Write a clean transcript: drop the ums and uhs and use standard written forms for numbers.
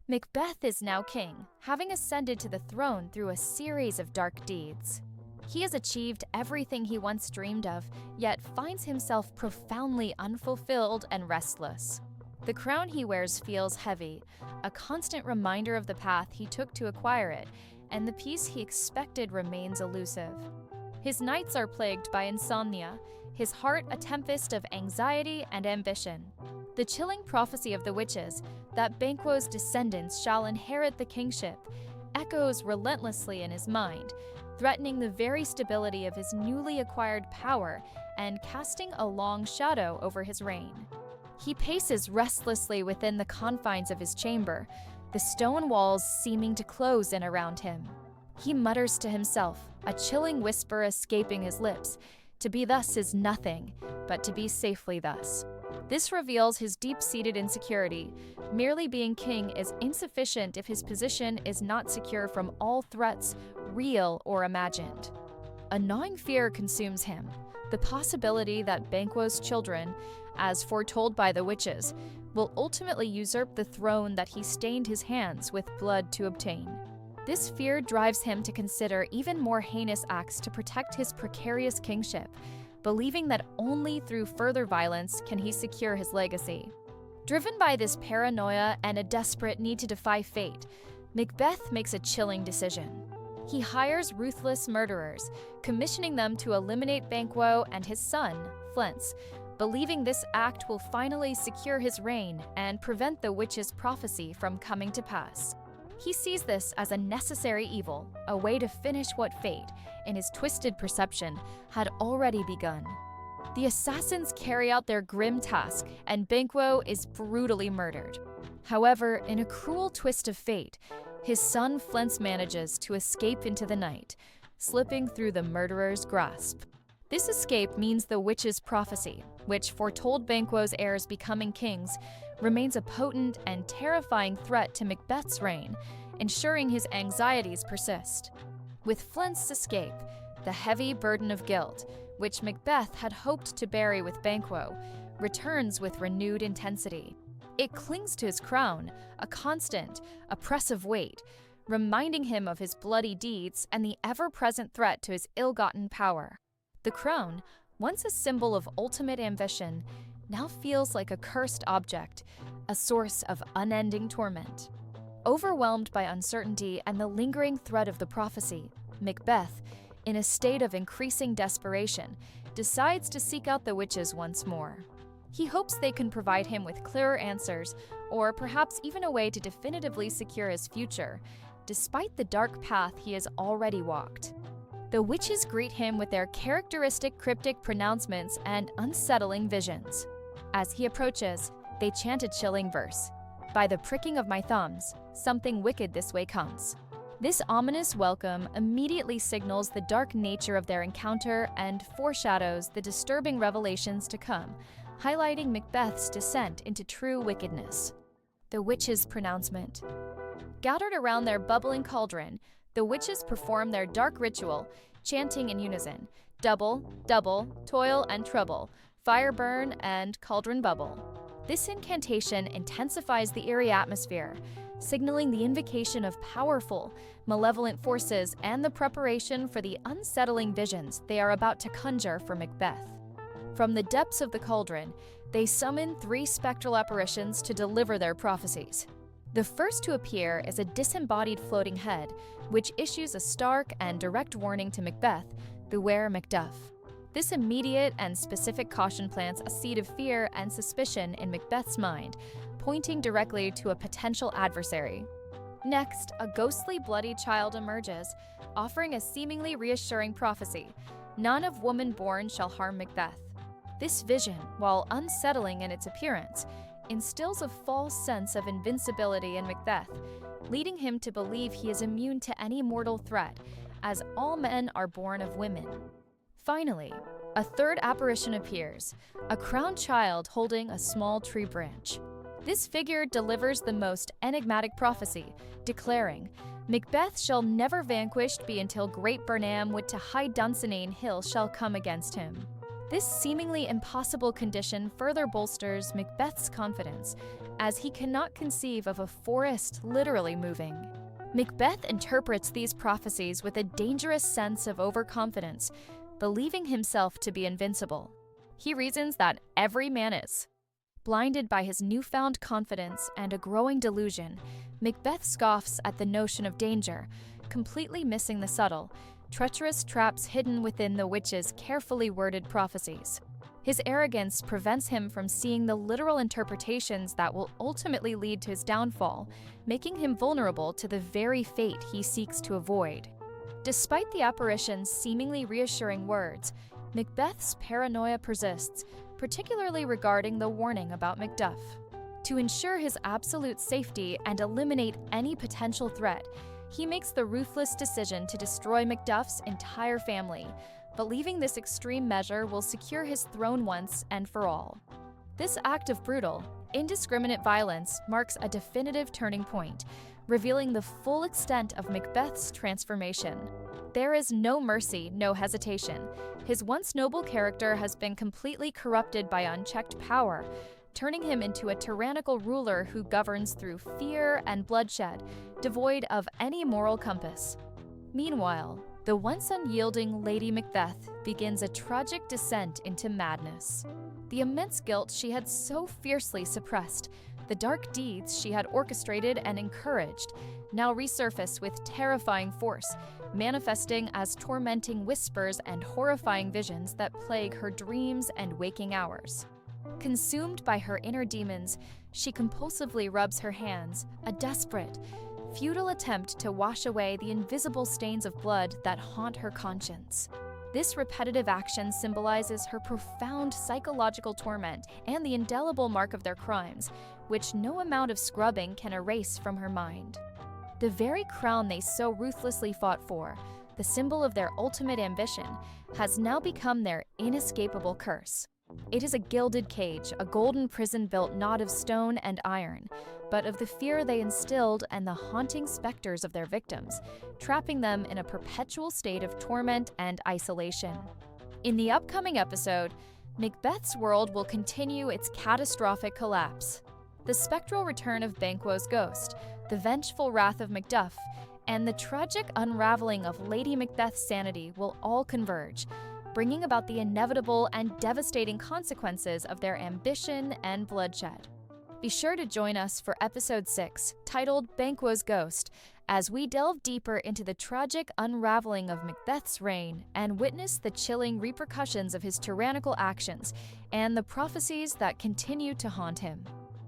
Macbeth is now king, having ascended to the throne through a series of dark deeds. He has achieved everything he once dreamed of, yet finds himself profoundly unfulfilled and restless. The crown he wears feels heavy, a constant reminder of the path he took to acquire it, and the peace he expected remains elusive. His nights are plagued by insomnia, his heart a tempest of anxiety and ambition. The chilling prophecy of the witches, that Banquo's descendants shall inherit the kingship, echoes relentlessly in his mind, threatening the very stability of his newly acquired power and casting a long shadow over his reign. He paces restlessly within the confines of his chamber, the stone walls seeming to close in around him. He mutters to himself, a chilling whisper escaping his lips, to be thus is nothing, but to be safely thus. This reveals his deep-seated insecurity. Merely being king is insufficient if his position is not secure from all threats, real or imagined. A gnawing fear consumes him, the possibility that Banquo's children, as foretold by the witches, will ultimately usurp the throne that he stained his hands with blood to obtain. This fear drives him to consider even more heinous acts to protect his precarious kingship, believing that only through further violence can he secure his legacy. Driven by this paranoia and a desperate need to defy fate, Macbeth makes a chilling decision. He hires ruthless murderers, commissioning them to eliminate Banquo and his son, Flint's, believing this act will finally secure his reign and prevent the witch's prophecy from coming to pass. He sees this as a necessary evil, a way to finish what fate, in his twisted perception, had already begun. The assassins carry out their grim task, and Banquo is brutally murdered. However, in a cruel twist of fate, his son Flint manages to escape into the night, slipping through the murderer's grasp. This escape means the witch's prophecy, which foretold Banquo's heirs becoming kings, remains a potent and terrifying threat to Macbeth's reign, ensuring his anxieties persist. With Flint's escape, the heavy burden of guilt, which Macbeth had hoped to bury with Banquo, returns with renewed intensity. It clings to his crown, a constant, oppressive weight, reminding him of his bloody deeds and the ever-present threat to his ill-gotten power. The crown, once a symbol of ultimate ambition, now feels like a cursed object, a source of unending torment. Overwhelmed by uncertainty and the lingering threat of the prophecy, Macbeth, in a state of increasing desperation, decides to seek out the witches once more. He hopes they can provide him with clearer answers, or perhaps even a way to definitively secure his future, despite the dark path he has already walked. The witches greet him with their characteristic cryptic pronouncements and unsettling visions. As he approaches, they chant a chilling verse. By the pricking of my thumbs, something wicked this way comes. This ominous welcome immediately signals the dark nature of their encounter and foreshadows the disturbing revelations to come, highlighting Macbeth's descent into true wickedness. The witches' pronouncement. Gathered around their bubbling cauldron, the witches perform their dark ritual, chanting in unison, double, double, toil and trouble, fire burn and cauldron bubble. This incantation intensifies the eerie atmosphere, signaling the invocation of powerful, malevolent forces and the preparation for the unsettling visions they are about to conjure for Macbeth. From the depths of the cauldron, they summon 3 spectral apparitions to deliver their prophecies. The first to appear is a disembodied floating head, which issues a stark and direct warning to Macbeth, beware Macduff. This immediate and specific caution plants a seed of fear and suspicion in Macbeth's mind, pointing directly to a potential adversary. Next, a ghostly bloody child emerges, offering a seemingly reassuring prophecy. None of woman born shall harm Macbeth. This vision, while unsettling in its appearance, instills a false sense of invincibility in Macbeth, leading him to believe he is immune to any mortal threat, as all men are born of women. Finally, a third apparition appears, a crowned child holding a small tree branch. This figure delivers the most enigmatic prophecy, declaring, Macbeth shall never vanquished be until great Burnham would to high Dunsinane hill shall come against him. This seemingly impossible condition further bolsters Macbeth's confidence, as he cannot conceive of a forest literally moving. Macbeth interprets these prophecies with a dangerous sense of overconfidence, believing himself to be invincible. He reasons that every man is. Blinded by his newfound confidence and a growing delusion, Macbeth scoffs at the notion of danger, completely missing the subtle, treacherous traps hidden within the witch's carefully worded prophecies. His arrogance prevents him from seeing the literal interpretations that will ultimately lead to his downfall, making him vulnerable to the very fate he seeks to avoid. Despite the apparition's seemingly reassuring words, Macbeth's paranoia persists, particularly regarding the warning about Macduff. To ensure his absolute safety and eliminate any potential threat, he makes the ruthless decision to destroy Macduff's entire family, believing this extreme measure will secure his throne once and for all. This act of brutal, indiscriminate violence marks a definitive turning point, revealing the full extent of Macbeth's transformation. There is no mercy, no hesitation. His once noble character has been completely corrupted by unchecked power, turning him into a tyrannical ruler who governs through fear and bloodshed, devoid of any moral compass. Meanwhile, the once unyielding Lady Macbeth begins a tragic descent into madness. The immense guilt she had so fiercely suppressed, the dark deeds she had orchestrated and encouraged, now resurface with terrifying force, manifesting as tormenting whispers and horrifying visions that plague her dreams and waking hours. Consumed by her inner demons, she compulsively rubs her hands, a desperate, futile attempt to wash away the invisible stains of blood that haunt her conscience. This repetitive action symbolizes her profound psychological torment and the indelible mark of their crimes, which no amount of scrubbing can erase from her mind. The very crown they so ruthlessly fought for, the symbol of their ultimate ambition, has now become their inescapable curse. It is a gilded cage, a golden prison built not of stone and iron, but of the fear they instilled and the haunting specters of their victims, trapping them in a perpetual state of torment and isolation. In the upcoming episode, Macbeth's world will continue its catastrophic collapse. The spectral return of Banquo's ghost, the vengeful wrath of Macduff, and the tragic unraveling of Lady Macbeth's sanity will all converge, bringing about the inevitable and devastating consequences of their ambition and bloodshed. Be sure to join us for episode 6, titled Banquo's Ghost, as we delve deeper into the tragic unraveling of Macbeth's reign and witness the chilling repercussions of his tyrannical actions and the prophecies that continue to haunt him.